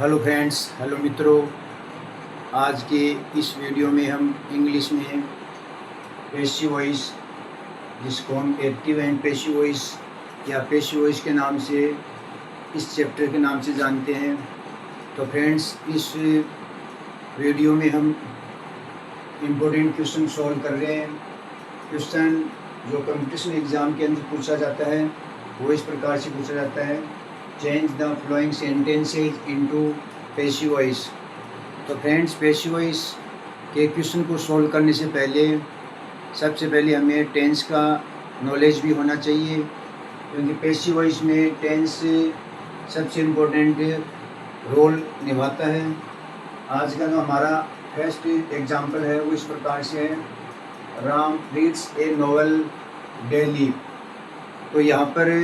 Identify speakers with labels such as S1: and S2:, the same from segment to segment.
S1: Hello friends, hello मित्रों। आज के इस वीडियो में हम इंग्लिश में पैसिव वॉइस, जिसको हम एक्टिव एंड पैसिव वॉइस या पैसिव वॉइस के नाम से इस चैप्टर के नाम से जानते हैं। तो फ्रेंड्स, इस वीडियो में हम इम्पोर्टेंट क्वेश्चन सॉल्व कर रहे हैं। क्वेश्चन जो कंपटीशन एग्ज़ाम के अंदर पूछा जाता है वो इस प्रकार से पूछा जाता है, change the flowing sentences into passive voice. तो फ्रेंड्स, पैसिव वॉइस के क्वेश्चन को सॉल्व करने से पहले सबसे पहले हमें टेंस का नॉलेज भी होना चाहिए, क्योंकि पैसिव वॉइस में टेंस सबसे इम्पोर्टेंट रोल निभाता है। आज का जो हमारा फर्स्ट एग्जाम्पल है वो इस प्रकार से है, राम रीड्स ए नॉवल डेली। तो यहाँ पर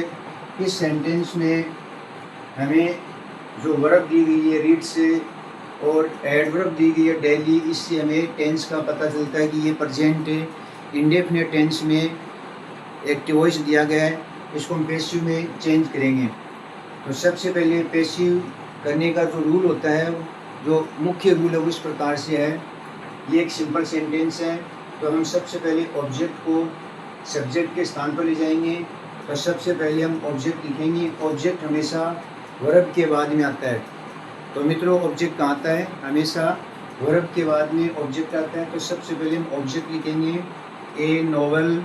S1: इस सेंटेंस में हमें जो वर्ब दी गई है रीड से और एडवर्ब दी गई है डेली, इससे हमें टेंस का पता चलता है कि ये प्रेजेंट इंडेफिनिट टेंस में एक्टिव वॉइस दिया गया है। इसको हम पैसिव में चेंज करेंगे। तो सबसे पहले पैसिव करने का जो रूल होता है, जो मुख्य रूल है वो इस प्रकार से है। ये एक सिंपल सेंटेंस है, तो हम सबसे पहले ऑब्जेक्ट को सब्जेक्ट के स्थान पर ले जाएंगे। तो सबसे पहले हम ऑब्जेक्ट लिखेंगे। ऑब्जेक्ट हमेशा वर्ब के बाद में आता है। तो मित्रों, ऑब्जेक्ट कहाँ आता है? हमेशा वर्ब के बाद में ऑब्जेक्ट आता है। तो सबसे पहले हम ऑब्जेक्ट लिखेंगे ए नोवेल।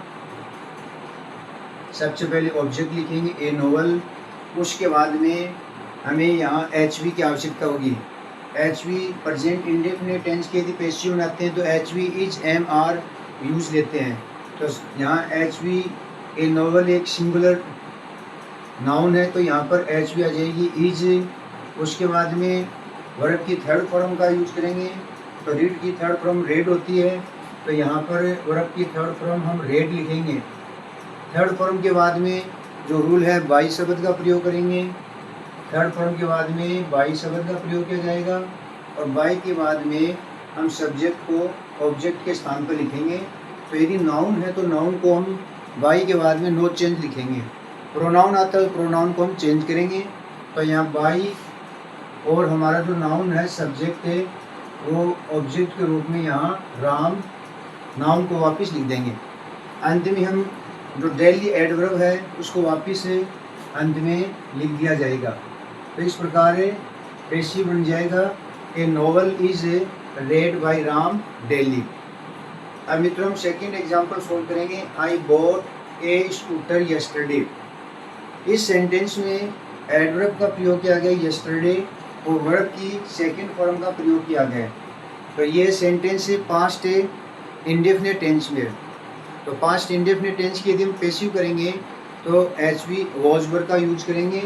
S1: सबसे पहले ऑब्जेक्ट लिखेंगे ए नोवेल। उसके बाद में हमें यहाँ एच वी की आवश्यकता होगी। H V present indefinite tense के यदि पैसिव बनाते हैं तो H V is am are use लेते हैं। तो यहाँ एच वी ए नोवेल एक सिंगुलर नाउन है, तो यहाँ पर एच वी आ जाएगी इज। उसके बाद में वर्ब की थर्ड फॉर्म का यूज करेंगे। तो रीड की थर्ड फॉर्म रेड होती है, तो यहाँ पर वर्ब की थर्ड फॉर्म हम रेड लिखेंगे। थर्ड फॉर्म के बाद में जो रूल है बाई शब्द का प्रयोग करेंगे। थर्ड फॉर्म के बाद में बाई शब्द का प्रयोग किया जाएगा और बाई के बाद में हम सब्जेक्ट को ऑब्जेक्ट के स्थान पर लिखेंगे। तो यदि नाउन है तो नाउन को हम बाई के बाद में नो चेंज लिखेंगे। प्रोनाउन आता है तो प्रोनाउन को हम चेंज करेंगे। तो यहाँ बाई और हमारा जो नाउन है सब्जेक्ट है वो ऑब्जेक्ट के रूप में यहाँ राम नाउन को वापस लिख देंगे। अंत में हम जो डेली एडवर्ब है उसको वापस अंत में लिख दिया जाएगा। तो इस प्रकार पैसिव बन जाएगा, a novel is read by Ram daily. अब मित्रों, हम सेकेंड एग्जाम्पल सोल्व करेंगे। I bought a scooter yesterday. इस सेंटेंस में एडवर्ब का प्रयोग किया गया यस्टरडे और वर्ब की सेकंड फॉर्म का प्रयोग किया गया। तो ये सेंटेंस पास्ट इंडेफिनिट टेंस में। तो पास्ट इंडेफिनिट टेंस की यदि हम पैसिव करेंगे तो एच वी वॉज वर्ब का यूज करेंगे।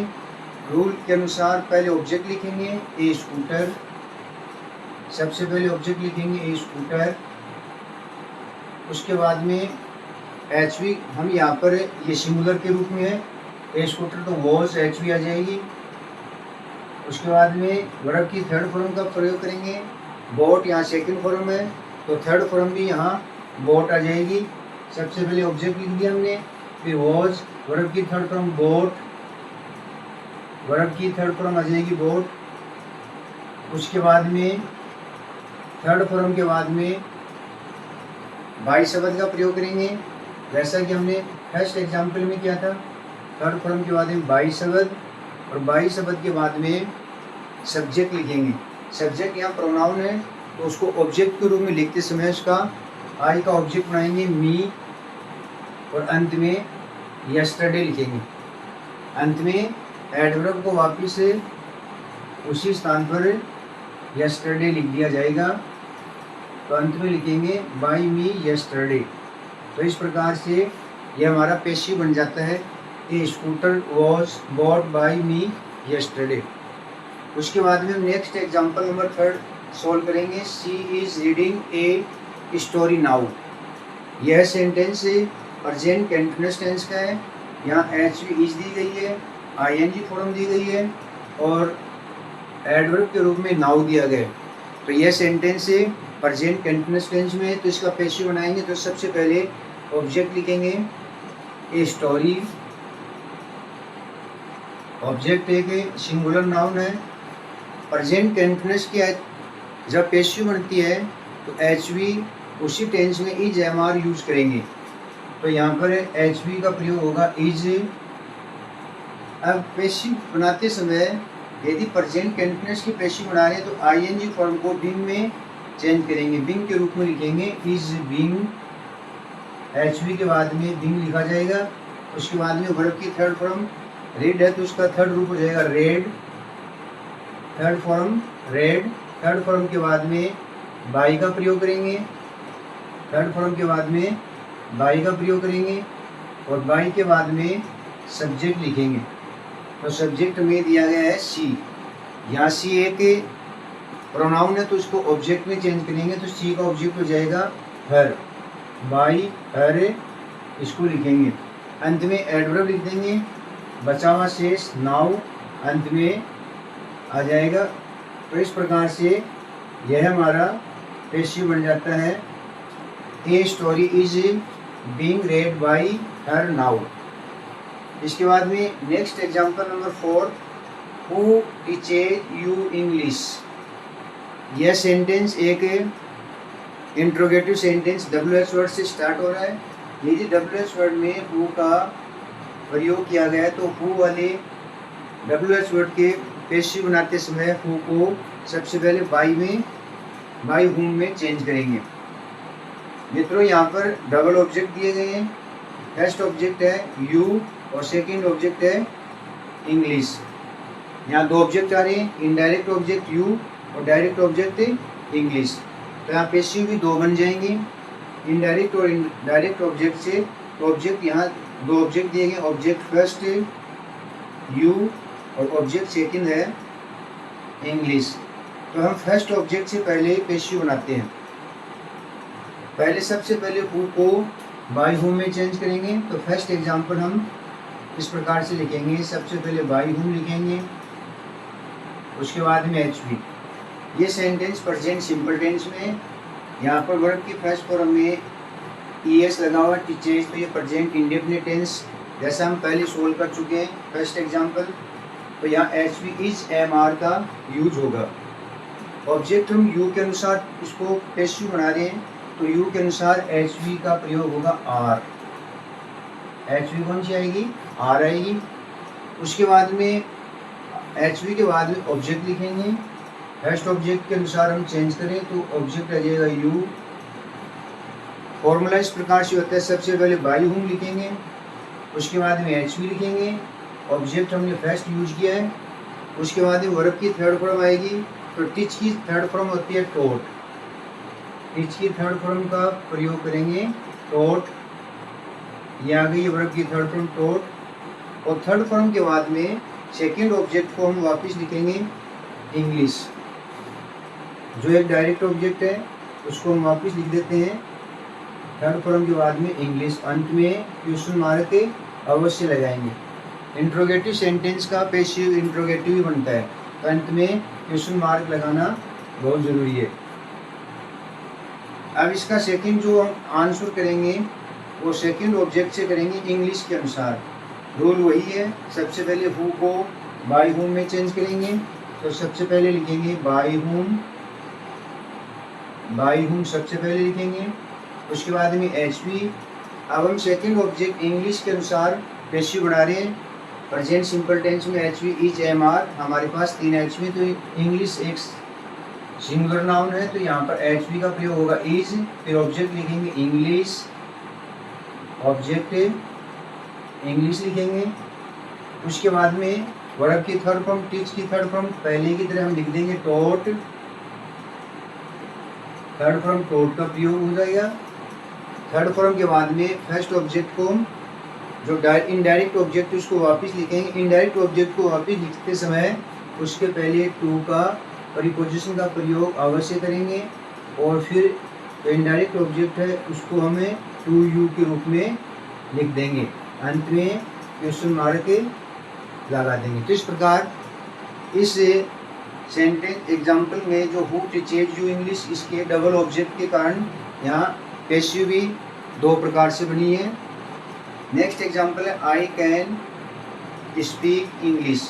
S1: रूल के अनुसार पहले ऑब्जेक्ट लिखेंगे ए स्कूटर। सबसे पहले ऑब्जेक्ट लिखेंगे ए स्कूटर। उसके बाद में एच वी हम यहाँ पर ये सिंगुलर के रूप में है, ए स्कूटर तो वॉज एच वी आ जाएगी। उसके बाद में वर्ब की थर्ड फॉर्म का प्रयोग करेंगे। बॉट यहाँ सेकंड फॉर्म है तो थर्ड फॉर्म भी यहाँ बॉट आ जाएगी। सबसे पहले ऑब्जेक्ट लिख दिया हमने, फिर वॉज, वर्ब की थर्ड फॉर्म बॉट, वर्ब की थर्ड फॉर्म आ जाएगी बॉट। उसके बाद में थर्ड फॉर्म के बाद में बाई शब्द का प्रयोग करेंगे, जैसा कि हमने फर्स्ट एग्जाम्पल में किया था। थर्ड फॉर्म के बाद में बाई शब्द और बाई शब्द के बाद में सब्जेक्ट लिखेंगे। सब्जेक्ट यहाँ प्रोनाउन है तो उसको ऑब्जेक्ट के रूप में लिखते समय उसका आई का ऑब्जेक्ट बनाएंगे मी और अंत में यस्टरडे लिखेंगे। अंत में एडवर्ब को वापस उसी स्थान पर यस्टरडे लिख दिया जाएगा। तो अंत में लिखेंगे बाई मी यस्टरडे। तो इस प्रकार से यह हमारा पैसिव बन जाता है, a scooter was bought by me yesterday. उसके बाद में हम next example number third solve करेंगे। She is reading a story now. यह सेंटेंस प्रेजेंट कंटीन्यूअस टेंस का है। यहाँ एच वी इज दी गई है, आई एन जी फॉर्म दी गई है और एडवर्ब के रूप में नाउ दिया गया है। तो यह सेंटेंस प्रेजेंट कंटीन्यूअस टेंस में है, तो इसका पैसिव बनाएंगे। तो सबसे पहले ऑब्जेक्ट लिखेंगे ए स्टोरी। ऑब्जेक्ट एक सिंगुलर नाउन है प्रेजेंट कंटिन्यूअस की जब पेशिव बनती है तो एच वी उसी टेंस में इज एम आर यूज करेंगे। तो यहाँ पर एच वी का प्रयोग होगा इज। अब पेशिव बनाते समय यदि प्रेजेंट कंटिन्यूअस की पेशिव बना रहे हैं तो आई एन जी फॉर्म को बिंग में चेंज करेंगे, बिंग के रूप में लिखेंगे इज बिंग। एच वी के बाद में बिंग लिखा जाएगा। उसके बाद में वर्ब की थर्ड फॉर्म रेड है तो उसका थर्ड रूप हो जाएगा red, third form red. Third form के बाद में बाई का प्रयोग करेंगे, थर्ड फॉर्म के बाद में बाई का प्रयोग करेंगे और बाई के बाद में सब्जेक्ट लिखेंगे। तो सब्जेक्ट में दिया गया है सी। यहाँ सी एक प्रोनाउन है तो उसको ऑब्जेक्ट में चेंज करेंगे तो सी का ऑब्जेक्ट हो जाएगा हर, बाई हर, इसको लिखेंगे। अंत में एडवर्ब लिख देंगे, बचा हुआ शेष नाउ अंत में आ जाएगा। तो इस प्रकार से यह हमारा पेशिव बन जाता है a story is being red by her now. इसके बाद में next example number 4, who teaches you English. यह सेंटेंस एक इंट्रोगेटिव सेंटेंस WH वर्ड से स्टार्ट हो रहा है। यदि WH वर्ड में हु का प्रयोग किया गया है तो हु वाले WH वर्ड के पेशिव बनाते समय हु को सबसे पहले बाई हुम में चेंज करेंगे। मित्रों यहाँ पर डबल ऑब्जेक्ट दिए गए हैं। फर्स्ट ऑब्जेक्ट है यू और सेकंड ऑब्जेक्ट है इंग्लिश। यहाँ दो ऑब्जेक्ट आ रहे हैं, इनडायरेक्ट ऑब्जेक्ट यू और डायरेक्ट ऑब्जेक्ट इंग्लिश। तो यहाँ पेशिव भी दो बन जाएंगे, इनडायरेक्ट और डायरेक्ट ऑब्जेक्ट से। तो ऑब्जेक्ट यहाँ दो ऑब्जेक्ट दिए गए, ऑब्जेक्ट फर्स्ट यू और ऑब्जेक्ट सेकंड है इंग्लिश। तो हम फर्स्ट ऑब्जेक्ट से पहले पेशिव बनाते हैं। पहले सबसे पहले हु को बाई हुम में चेंज करेंगे। तो फर्स्ट एग्जांपल हम इस प्रकार से लिखेंगे, सबसे पहले बाई हुम लिखेंगे, उसके बाद में एच वी। ये सेंटेंस प्रेजेंट सिंपल टेंस में, यहाँ पर वर्ब की फर्स्ट फॉर्म में ES लगा हुआ टीचेज, तो ये प्रेजेंट इंडेफिनिट टेंस जैसा हम पहले सोल्व कर चुके हैं फर्स्ट एग्जांपल। तो यहाँ H V is am are का यूज होगा। ऑब्जेक्ट हम यू के अनुसार इसको पेशिव बना रहे हैं तो यू के अनुसार एच वी का प्रयोग होगा आर। एच वी कौन सी आएगी? आर आएगी। उसके बाद में एच वी के बाद में ऑब्जेक्ट लिखेंगे। फर्स्ट ऑब्जेक्ट के अनुसार हम चेंज करें तो ऑब्जेक्ट आ जाएगा यू। फॉर्मूला इस प्रकार से होता है, सबसे पहले बाई हुम लिखेंगे, उसके बाद में एच वी लिखेंगे, ऑब्जेक्ट हमने फर्स्ट यूज किया है, उसके बाद में वर्ब की थर्ड फॉर्म आएगी। तो टीच की थर्ड फॉर्म होती है टोट। टीच की थर्ड फॉर्म का प्रयोग करेंगे टोट। ये आ गई वर्ब की थर्ड फॉर्म टोट। और थर्ड फॉर्म के बाद में सेकंड ऑब्जेक्ट को हम वापस लिखेंगे इंग्लिश। जो एक डायरेक्ट ऑब्जेक्ट है उसको हम वापस लिख देते हैं थर्ड फॉर्म के बाद में इंग्लिश। अंत में क्वेश्चन मार्क अवश्य लगाएंगे। इंट्रोगेटिव सेंटेंस का पेशिव इंट्रोगेटिव ही बनता है, तो अंत में क्वेश्चन मार्क लगाना बहुत ज़रूरी है। अब इसका सेकंड जो हम आंसर करेंगे वो सेकंड ऑब्जेक्ट से करेंगे इंग्लिश के अनुसार। रूल वही है, सबसे पहले हु को बाई हुम में चेंज करेंगे। तो सबसे पहले लिखेंगे बाई हुम सबसे पहले लिखेंगे, उसके बाद में एच वी। अब हम सेकंड ऑब्जेक्ट इंग्लिश के अनुसार पेशिव बना रहे हैं। प्रेजेंट सिंपल टेंस में H V is am are, हमारे पास 3 एच वी। तो इंग्लिश एक सिंगुलर नाउन है तो यहाँ पर एच वी का प्रयोग होगा इज। फिर ऑब्जेक्ट लिखेंगे इंग्लिश, ऑब्जेक्ट इंग्लिश लिखेंगे। उसके बाद में वर्ब की थर्ड फॉर्म टीच की थर्ड फॉर्म पहले की तरह हम लिख देंगे टोट। थर्ड फॉर्म टोट का प्रयोग हो जाएगा। थर्ड फॉर्म के बाद में फर्स्ट ऑब्जेक्ट को जो इनडायरेक्ट ऑब्जेक्ट उसको वापस लिखेंगे। इनडायरेक्ट ऑब्जेक्ट को वापस लिखते समय उसके पहले टू का प्रीपोजिशन का प्रयोग अवश्य करेंगे और फिर जो इनडायरेक्ट ऑब्जेक्ट है उसको हमें टू यू के रूप में लिख देंगे। अंत में क्वेश्चन मार्क लगा देंगे। तो इस प्रकार इस सेंटेंस एग्जाम्पल में जो हु टीचेज यू इंग्लिश, इसके डबल ऑब्जेक्ट के कारण यहाँ पेशिव भी 2 प्रकार से बनी है। नेक्स्ट एग्जाम्पल है आई कैन स्पीक इंग्लिश।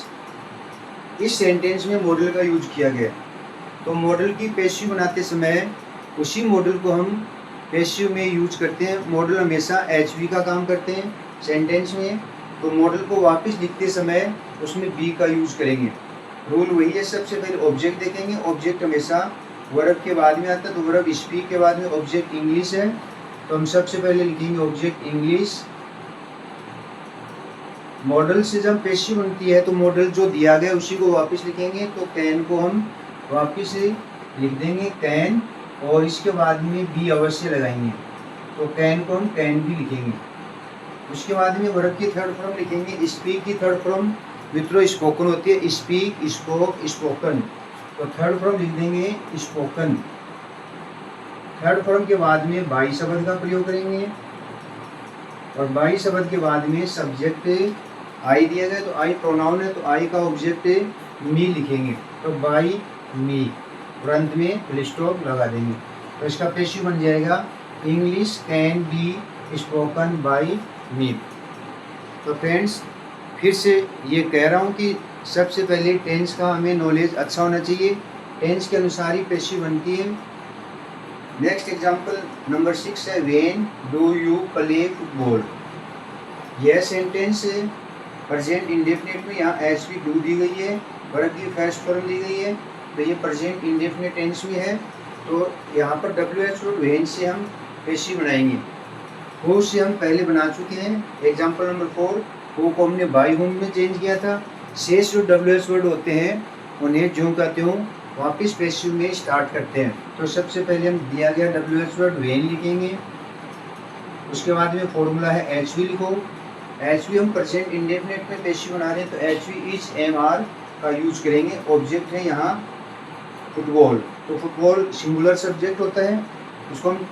S1: इस सेंटेंस में मॉडल का यूज किया गया। तो मॉडल की पैसिव बनाते समय उसी मॉडल को हम पैसिव में यूज करते हैं। मॉडल हमेशा HV का काम करते हैं सेंटेंस में, तो मॉडल को वापस लिखते समय उसमें बी का यूज करेंगे। रूल वही है। सबसे पहले ऑब्जेक्ट देखेंगे, ऑब्जेक्ट हमेशा वर्ब के बाद में आता है, तो वर्ब स्पीक के बाद में ऑब्जेक्ट इंग्लिश है, तो हम सबसे पहले लिखेंगे ऑब्जेक्ट इंग्लिश। मॉडल से जब पैसिव बनती है तो मॉडल जो दिया गया उसी को वापस लिखेंगे, तो कैन को हम वापस लिख देंगे कैन, और इसके बाद में बी अवश्य लगाएंगे, तो कैन को हम कैन भी लिखेंगे। उसके बाद में वर्ब की थर्ड फॉर्म लिखेंगे। स्पीक की थर्ड फॉर्म मित्रों स्पोकन होती है, स्पीक, स्पोक, स्पोकन, तो थर्ड फॉर्म लिख देंगे स्पोकन। थर्ड फॉर्म के बाद में बाई शब्द का प्रयोग करेंगे, और बाई शब्द के बाद में सब्जेक्ट आई दिया गया, तो आई प्रोनाउन है, तो आई का ऑब्जेक्ट मी लिखेंगे, तो बाई मी, और अंत में फुल स्टॉप लगा देंगे, तो इसका पैसिव बन जाएगा English can be spoken by me. तो फ्रेंड्स फिर से ये कह रहा हूँ कि सबसे पहले टेंस का हमें नॉलेज अच्छा होना चाहिए, टेंस के अनुसार ही पैसिव बनती है। नेक्स्ट एग्जांपल नंबर 6 है, when do you play football. यह सेंटेंस प्रेजेंट इंडेफिनिट में यहाँ HV डू दी गई है, वर्ब की फर्स्ट फॉर्म दी गई है, तो ये प्रेजेंट इंडेफिनिट टेंस में है, तो यहाँ पर WH और व्हेन से हम पैसिव बनाएंगे। हु से हम पहले बना चुके हैं। एग्जांपल नंबर 4, हु को हमने बाई होम में चेंज किया था। शेष जो WH वर्ड होते हैं उन्हें जो कहते हो वापस पैसिव में स्टार्ट करते हैं। तो सबसे पहले हम दिया गया WH वर्ड व्हेन लिखेंगे, उसके बाद में फॉर्मूला है HV लिखो। HV हम प्रेजेंट इंडेफिनिट में पैसिव बना रहे हैं, तो HV इज MR का यूज करेंगे। ऑब्जेक्ट है यहाँ फुटबॉल, तो फुटबॉल सिंगुलर सब्जेक्ट होता है, उसको हम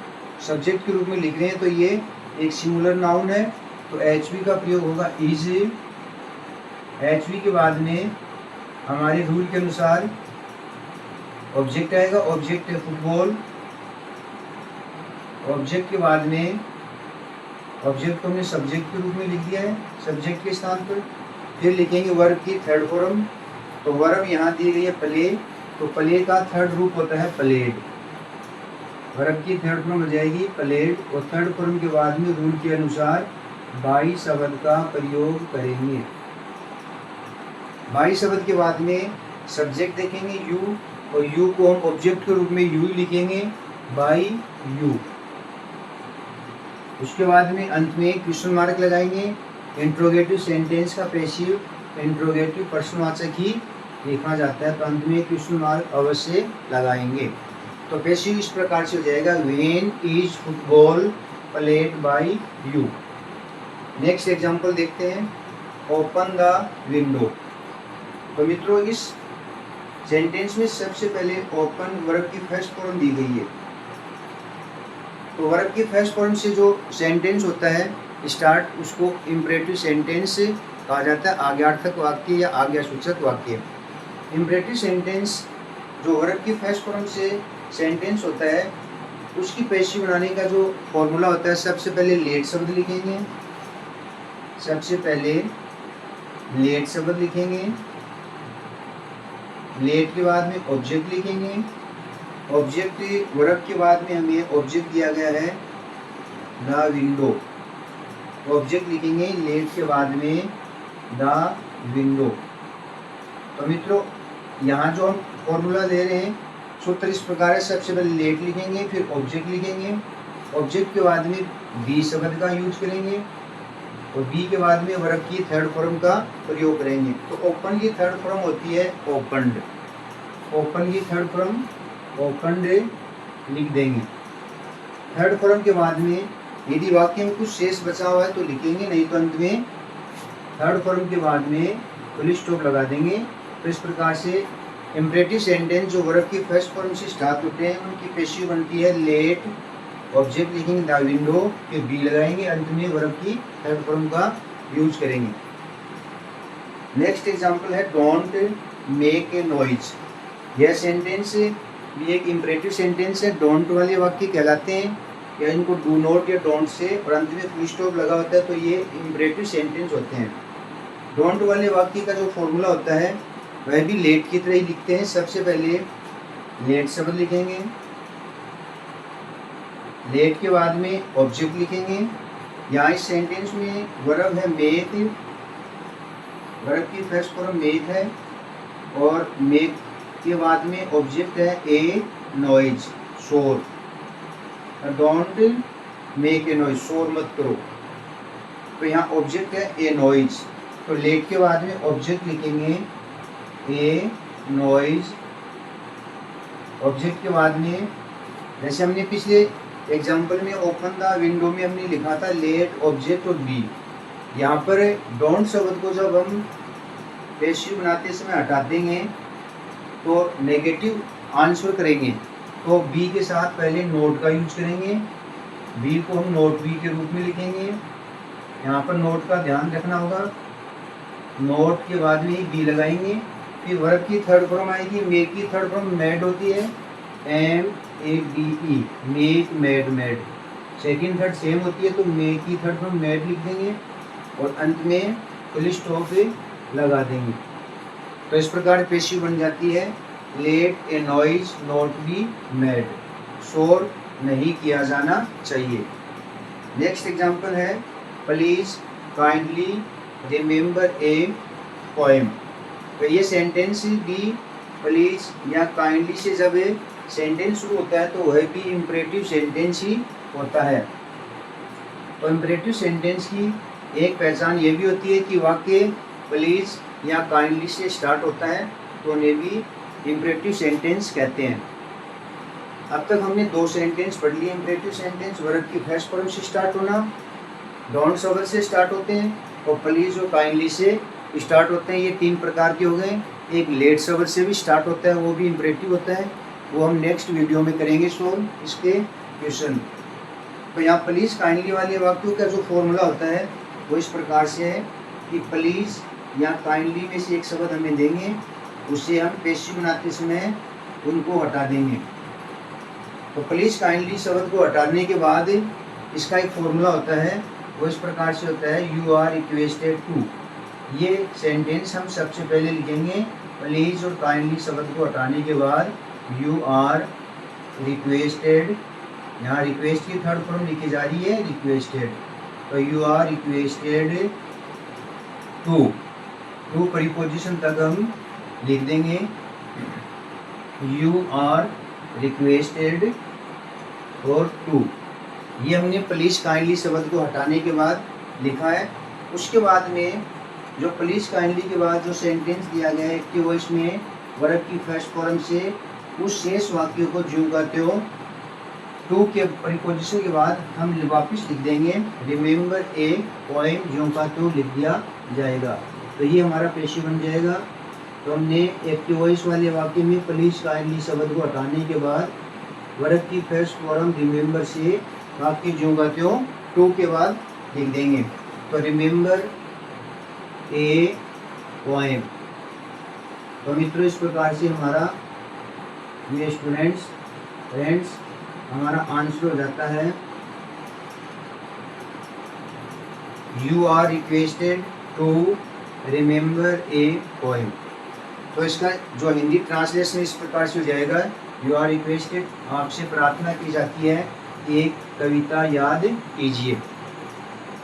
S1: सब्जेक्ट के रूप में लिख रहे हैं, तो ये एक सिंगुलर नाउन है, तो HV का प्रयोग होगा इज। HV के बाद में हमारे रूल के अनुसार ऑब्जेक्ट आएगा, ऑब्जेक्ट है फुटबॉल। ऑब्जेक्ट के बाद में ऑब्जेक्ट को हमने सब्जेक्ट के रूप में लिख दिया है, सब्जेक्ट के स्थान पर। फिर लिखेंगे वर्ब की थर्ड फॉर्म, तो वर्ब यहाँ दी गई है प्ले, तो प्ले का थर्ड रूप होता है प्लेड। वर्ब की थर्ड फॉर्म हो जाएगी प्लेड, और थर्ड फॉर्म के बाद में रूल के अनुसार बाई शब्द का प्रयोग करेंगे। बाई शब्द के बाद में सब्जेक्ट देखेंगे यू, और यू को हम ऑब्जेक्ट के रूप में यू लिखेंगे बाई यू। उसके बाद में अंत में क्वेश्चन मार्क लगाएंगे। इंट्रोगेटिव सेंटेंस का पैसिव इंट्रोगेटिव प्रश्नवाचक ही लिखा जाता है, तो अंत में क्वेश्चन मार्क अवश्य लगाएंगे। तो पैसिव इस प्रकार से हो जाएगा, when is football played by you. Next example देखते हैं, ओपन द विंडो। तो मित्रों इस सेंटेंस में सबसे पहले ओपन वर्ब की फर्स्ट फॉर्म दी गई है, तो वर्ब की फर्स्ट फॉर्म से जो सेंटेंस होता है स्टार्ट, उसको इम्परेटिव सेंटेंस कहा जाता है, आज्ञार्थक वाक्य या आज्ञासूचक वाक्य। इम्परेटिव सेंटेंस जो वर्ब की फर्स्ट फॉर्म से सेंटेंस होता है उसकी पैसिव बनाने का जो फॉर्मूला होता है, सबसे पहले लेट शब्द लिखेंगे, सबसे पहले लेट शब्द लिखेंगे, लेट के बाद में ऑब्जेक्ट लिखेंगे, ऑब्जेक्ट वर्ब के बाद में हमें ऑब्जेक्ट दिया गया है द विंडो, ऑब्जेक्ट लिखेंगे लेट के बाद में द विंडो। तो मित्रों यहाँ जो हम फॉर्मूला दे रहे हैं सूत्र इस प्रकार है, सबसे पहले लेट लिखेंगे, फिर ऑब्जेक्ट लिखेंगे, ऑब्जेक्ट के बाद में बी शब्द का यूज करेंगे, और बी के बाद में वर्ब की थर्ड फॉर्म का प्रयोग करेंगे। तो ओपन की थर्ड फॉर्म होती है ओपनड, ओपन की थर्ड फॉर्म ओपनड लिख देंगे। थर्ड फॉर्म के बाद में यदि वाक्य में कुछ शेष बचा हुआ है तो लिखेंगे, नहीं तो अंत में थर्ड फॉर्म के बाद में फुल स्टॉप लगा देंगे। तो इस प्रकार से इम्परेटिव सेंटेंस जो वर्ब की फर्स्ट फॉर्म से स्टार्ट होते हैं उनकी पैसिव बनती है लेट, ऑब्जेक्ट लिखेंगे द विंडो, फिर बी लगाएंगे, अंत में वर्ब की थर्ड फॉर्म का यूज करेंगे। नेक्स्ट एग्जांपल है डोंट मेक ए नॉइज। यह सेंटेंस भी एक इम्परेटिव सेंटेंस है, डोंट वाले वाक्य कहलाते हैं, या इनको डू नॉट या डोंट से और अंत में फुल स्टॉप लगा होता है, तो ये इम्परेटिव सेंटेंस होते हैं। डोंट वाले वाक्य का जो फॉर्मूला होता है वह भी लेट की तरह ही लिखते हैं। सबसे पहले लेट शब्द लिखेंगे, लेट के बाद में ऑब्जेक्ट लिखेंगे। यहाँ इस सेंटेंस में वर्ब है मेक, वर्ब की फर्स्ट फॉर्म मेक है, और मेक के बाद में ऑब्जेक्ट है ए नॉइज, शोर। डोंट मेक ए नॉइज, शोर मत करो। तो यहाँ ऑब्जेक्ट है ए नॉइज, तो लेट के बाद में ऑब्जेक्ट लिखेंगे ए नॉइज। ऑब्जेक्ट के बाद में जैसे हमने पिछले एग्जाम्पल में ओपन द विंडो में हमने लिखा था लेट ऑब्जेक्ट और बी। यहाँ पर डोंट शब्द को जब हम पैसिव बनाते समय हटा देंगे तो नेगेटिव आंसर करेंगे, तो बी के साथ पहले नोट का यूज करेंगे। बी को हम नोट बी के रूप में लिखेंगे। यहाँ पर नोट का ध्यान रखना होगा, नोट के बाद में ही बी लगाएंगे। फिर वर्ब की थर्ड फॉर्म आएगी, मेक की थर्ड फॉर्म मेड होती है, MEADE, make made made. Second third same होती है, तो मेक की थर्ड फॉर्म मेड लिख देंगे और अंत में फुल स्टॉप लगा देंगे। तो इस प्रकार पैसिव बन जाती है let a noise not be made, शोर नहीं किया जाना चाहिए। नेक्स्ट एग्जाम्पल है please kindly remember a poem. तो ये सेंटेंस भी प्लीज या काइंडली से जब सेंटेंस शुरू होता है तो वह भी इम्परेटिव सेंटेंस ही होता है। तो इम्परेटिव सेंटेंस की एक पहचान ये भी होती है कि वाक्य प्लीज या काइंडली से स्टार्ट होता है तो उन्हें भी इम्परेटिव सेंटेंस कहते हैं। अब तक हमने दो सेंटेंस पढ़ लिए। इम्परेटिव सेंटेंस वर्ब की फर्स्ट फॉर्म से स्टार्ट होना, डोंट शब्द से स्टार्ट होते हैं, और प्लीज और काइंडली से स्टार्ट होते हैं। ये तीन प्रकार के हो गए। एक लेट शब्द से भी स्टार्ट होता है, वो भी इम्परेटिव होता है, वो हम नेक्स्ट वीडियो में करेंगे सोल्व इसके क्वेश्चन। तो यहाँ प्लीज काइंडली वाले वाक्यों का जो फॉर्मूला होता है वो इस प्रकार से है कि प्लीज या काइंडली में से एक शब्द हमें देंगे, उससे हम पैसिव बनाते समय उनको हटा देंगे। तो प्लीज काइंडली शब्द को हटाने के बाद इसका एक फॉर्मूला होता है, वो इस प्रकार से होता है यू आर रिक्वेस्टेड टू। ये सेंटेंस हम सबसे पहले लिखेंगे, प्लीज और काइंडली शब्द को हटाने के बाद यू आर रिक्वेस्टेड, यहाँ रिक्वेस्ट की थर्ड फॉर्म लिखी जा रही है रिक्वेस्टेड, तो you are requested to, to preposition तक हम लिख देंगे यू आर रिक्वेस्टेड और टू। ये हमने प्लीज काइंडली शब्द को हटाने के बाद लिखा है। उसके बाद में जो प्लीज काइंडली के बाद जो सेंटेंस दिया गया है कि वो इसमें वर्ब की फर्स्ट फॉर्म से उस शेष वाक्य को ज्यों कहते हो टू के प्रीपोजिशन के बाद हम वापस लिख देंगे रिमेंबर ए पोएम, ज्यों कहते हो लिख दिया जाएगा। तो ये हमारा पैसिव बन जाएगा। तो हमने एक्टिव वॉइस वाले वाक्य में प्लीज काइंडली शब्द को हटाने के बाद वर्ब की फर्स्ट फॉर्म रिमेंबर से वाक्य ज्यों कहते हो टू के बाद लिख देंगे। तो रिमेंबर ए पोएम। तो मित्रों इस प्रकार से हमारा ये स्टूडेंट्स फ्रेंड्स हमारा आंसर हो जाता है you are requested to remember a poem. तो इसका जो हिंदी ट्रांसलेशन इस प्रकार से हो जाएगा, यू आर रिक्वेस्टेड, आपसे प्रार्थना की जाती है एक कविता याद कीजिए।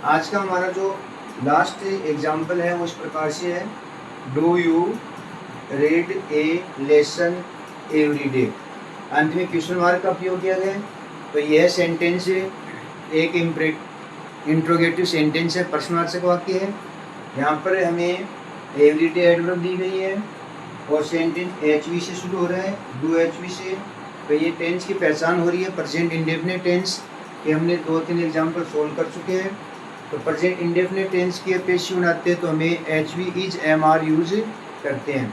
S1: आज का हमारा जो लास्ट एग्जाम्पल है वो इस प्रकार से है, do you read A lesson every day. अंत में क्वेश्चन मार्क का उपयोग किया गया है। तो यह सेंटेंस एक इंट्रोगेटिव सेंटेंस है, प्रश्नवाचक वाक्य है। यहाँ पर हमें एवरी डे एडवर्ब दी गई है और सेंटेंस एचवी से शुरू हो रहा है, डू एचवी से। तो ये टेंस की पहचान हो रही है प्रेजेंट इंडेफिनिट टेंस के। हमने 2-3 एग्जाम्पल सोल्व कर चुके हैं। तो प्रेजेंट इंडेफिनिट टेंस के पैसिव बनाते हैं तो हमें एचवी इज एमआर यूज करते हैं।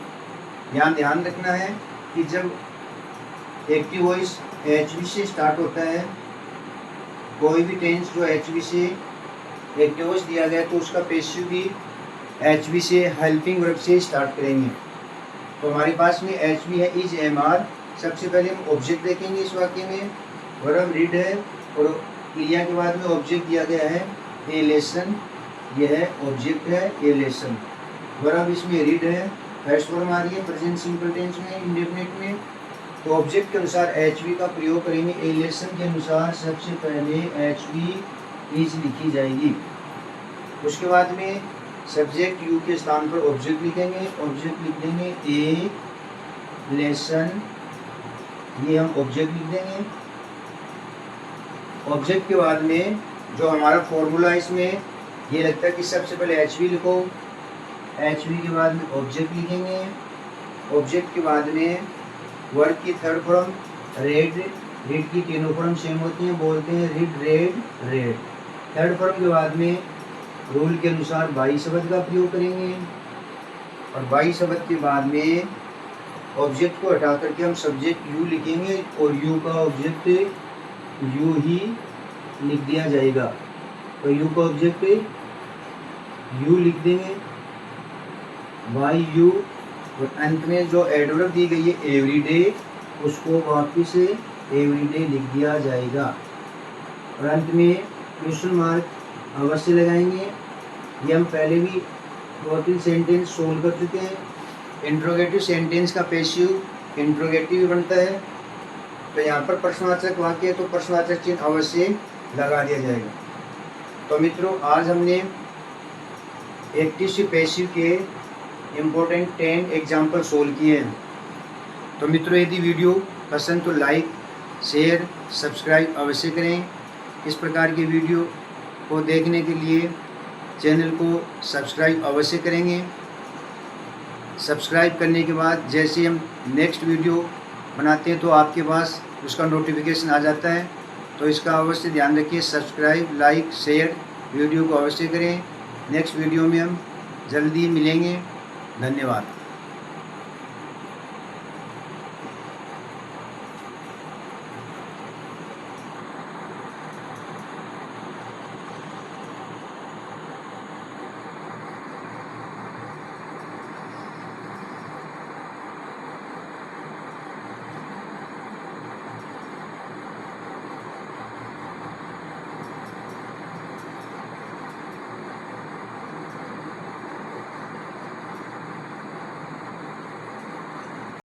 S1: यहाँ ध्यान रखना है कि जब एक्टिव वॉइस एचवी से स्टार्ट होता है, कोई भी टेंस जो एचवी से एक्टिव वॉइस दिया गया तो उसका पैसिव भी एचवी से हेल्पिंग वर्ब से स्टार्ट करेंगे। तो हमारे पास में एचवी है इज एमआर। सबसे पहले हम ऑब्जेक्ट देखेंगे इस वाक्य में, वर्ब रीड है और क्रिया के बाद में ऑब्जेक्ट दिया गया है ए लेसन, यह ऑब्जेक्ट है ए लेसन। वर्ब इसमें रीड है फर्स्ट फॉर्म आ रही है प्रेजेंट सिंपल टेंस में, इंडेफिनिट में। तो ऑब्जेक्ट के अनुसार एच वी का प्रयोग करेंगे। ए लेसन के अनुसार सबसे पहले एच वी इज लिखी जाएगी। उसके बाद में सब्जेक्ट यू के स्थान पर ऑब्जेक्ट लिखेंगे। ऑब्जेक्ट लिख देंगे ए लेसन, ये हम ऑब्जेक्ट लिख देंगे। ऑब्जेक्ट के बाद में जो हमारा फॉर्मूला इसमें ये लगता है कि सबसे पहले एच वी लिखो। एच वी के बाद में ऑब्जेक्ट लिखेंगे। ऑब्जेक्ट के बाद में वर्ब की थर्ड फॉर्म रेड, रेड की तीनों फॉर्म सेम होती हैं, बोलते हैं read, read, read. Third form के बाद में रूल के अनुसार बाई शब्द का प्रयोग करेंगे। और बाई शब्द के बाद में ऑब्जेक्ट को हटा करके हम सब्जेक्ट यू लिखेंगे और यू का ऑब्जेक्ट यू ही लिख दिया जाएगा। तो यू का ऑब्जेक्ट यू लिख देंगे, बाई यू। और अंत में जो एडवर्ब दी गई है एवरीडे, उसको वापिस एवरीडे लिख दिया जाएगा। और अंत में क्वेश्चन मार्क अवश्य लगाएंगे। ये हम पहले भी 2-3 सेंटेंस सोल्व कर चुके हैं। इंट्रोगेटिव सेंटेंस का पैसिव इंट्रोगेटिव भी बनता है। तो यहाँ पर प्रश्नवाचक वाक्य है तो प्रश्नवाचक चिन्ह अवश्य लगा दिया जाएगा। तो मित्रों, आज हमने एक्टिव से पैसिव के इम्पोर्टेंट 10 एग्जाम्पल सोल्व किए हैं। तो मित्रों, यदि वीडियो पसंद तो लाइक, शेयर, सब्सक्राइब अवश्य करें। इस प्रकार की वीडियो को देखने के लिए चैनल को सब्सक्राइब अवश्य करेंगे। सब्सक्राइब करने के बाद जैसे हम नेक्स्ट वीडियो बनाते हैं तो आपके पास उसका नोटिफिकेशन आ जाता है। तो इसका अवश्य ध्यान रखिए। सब्सक्राइब, लाइक, शेयर वीडियो को अवश्य करें। नेक्स्ट वीडियो में हम जल्दी मिलेंगे। धन्यवाद।